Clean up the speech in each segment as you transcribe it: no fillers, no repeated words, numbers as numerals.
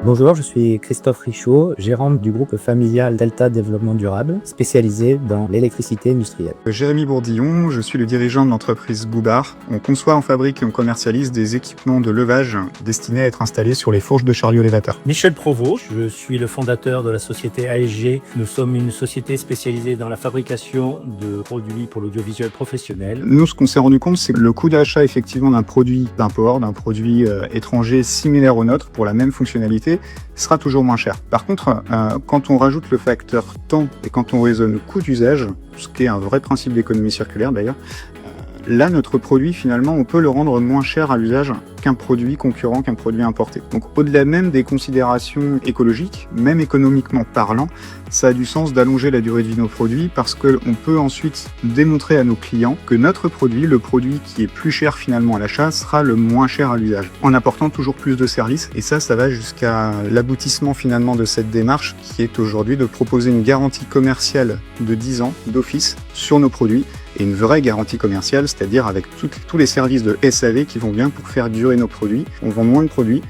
Bonjour, je suis Christophe Richaud, gérant du groupe familial Delta Développement Durable, spécialisé dans l'électricité industrielle. Jérémy Bourdillon, je suis le dirigeant de l'entreprise Boubard. On conçoit, on fabrique et on commercialise des équipements de levage destinés à être installés sur les fourches de chariots élévateurs. Michel Provost, je suis le fondateur de la société ASG. Nous sommes une société spécialisée dans la fabrication de produits pour l'audiovisuel professionnel. Nous, ce qu'on s'est rendu compte, c'est que le coût d'achat effectivement d'un produit d'import, d'un produit étranger similaire au nôtre pour la même fonctionnalité, sera toujours moins cher. Par contre, quand on rajoute le facteur temps et quand on raisonne le coût d'usage, ce qui est un vrai principe d'économie circulaire d'ailleurs, là, notre produit, finalement, on peut le rendre moins cher à l'usage qu'un produit concurrent, qu'un produit importé. Donc, au-delà même des considérations écologiques, même économiquement parlant, ça a du sens d'allonger la durée de vie de nos produits parce qu'on peut ensuite démontrer à nos clients que notre produit, le produit qui est plus cher finalement à l'achat, sera le moins cher à l'usage, en apportant toujours plus de services. Et ça va jusqu'à l'aboutissement finalement de cette démarche qui est aujourd'hui de proposer une garantie commerciale de 10 ans d'office sur nos produits et une vraie garantie commerciale, c'est-à-dire avec tous les services de SAV qui vont bien pour faire durer nos produits. On vend moins de produits,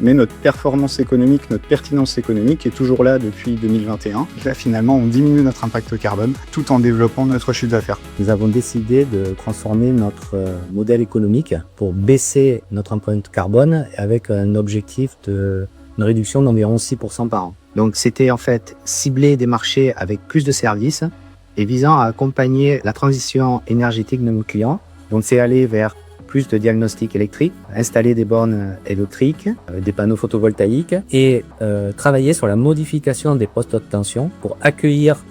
mais notre performance économique, notre pertinence économique est toujours là depuis 2021. Là, finalement, on diminue notre impact carbone tout en développant notre chiffre d'affaires. Nous avons décidé de transformer notre modèle économique pour baisser notre empreinte carbone avec un objectif d'une réduction d'environ 6% par an. Donc c'était en fait cibler des marchés avec plus de services et visant à accompagner la transition énergétique de nos clients. Donc c'est aller vers plus de diagnostics électriques, installer des bornes électriques, des panneaux photovoltaïques et travailler sur la modification des postes haute tension pour accueillir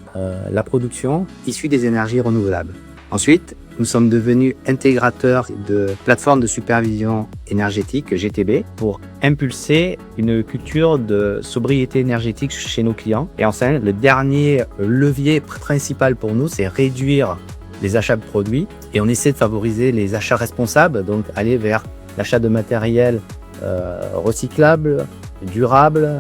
la production issue des énergies renouvelables. Ensuite, nous sommes devenus intégrateurs de plateformes de supervision énergétique GTB pour impulser une culture de sobriété énergétique chez nos clients. Et enfin, le dernier levier principal pour nous, c'est réduire les achats de produits et on essaie de favoriser les achats responsables, donc aller vers l'achat de matériel recyclable, durable,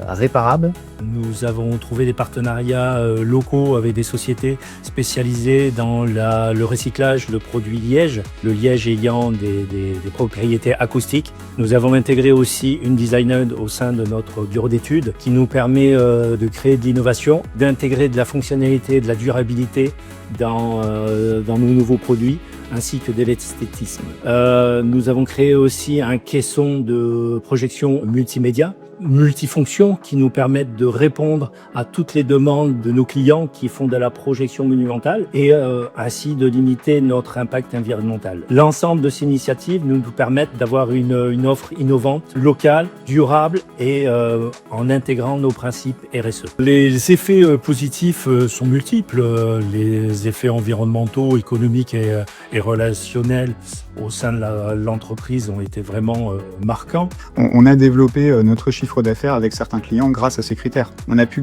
réparable. Nous avons trouvé des partenariats locaux avec des sociétés spécialisées dans le recyclage de produits liège, le liège ayant des propriétés acoustiques. Nous avons intégré aussi une designer au sein de notre bureau d'études qui nous permet de créer de l'innovation, d'intégrer de la fonctionnalité, de la durabilité dans nos nouveaux produits, ainsi que de l'esthétisme. Nous avons créé aussi un caisson de projection multimédia, multifonctions qui nous permettent de répondre à toutes les demandes de nos clients qui font de la projection monumentale et ainsi de limiter notre impact environnemental. L'ensemble de ces initiatives nous permettent d'avoir une offre innovante, locale, durable et en intégrant nos principes RSE. Les effets positifs sont multiples. Les effets environnementaux, économiques et relationnels au sein de l'entreprise ont été vraiment marquants. On a développé notre chiffre d'affaires avec certains clients grâce à ces critères. On a pu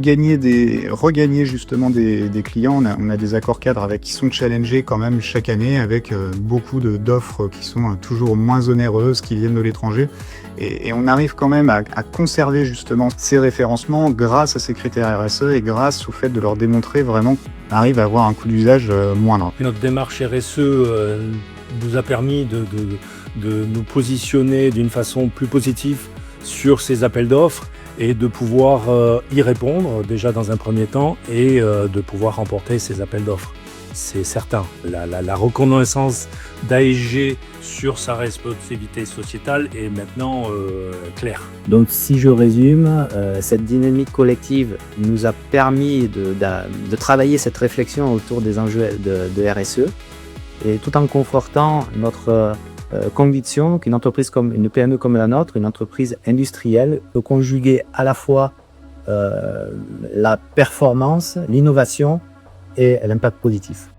regagner justement des clients. On a des accords cadres qui sont challengés quand même chaque année avec beaucoup d'offres qui sont toujours moins onéreuses, qui viennent de l'étranger. Et on arrive quand même à conserver justement ces référencements grâce à ces critères RSE et grâce au fait de leur démontrer vraiment qu'on arrive à avoir un coût d'usage moindre. Notre démarche RSE nous a permis de nous positionner d'une façon plus positive sur ces appels d'offres et de pouvoir y répondre déjà dans un premier temps et de pouvoir remporter ces appels d'offres. C'est certain. La reconnaissance d'ASG sur sa responsabilité sociétale est maintenant claire. Donc si je résume, cette dynamique collective nous a permis de travailler cette réflexion autour des enjeux de RSE et tout en confortant notre conviction qu'une entreprise comme une PME comme la nôtre, une entreprise industrielle, peut conjuguer à la fois la performance, l'innovation et l'impact positif.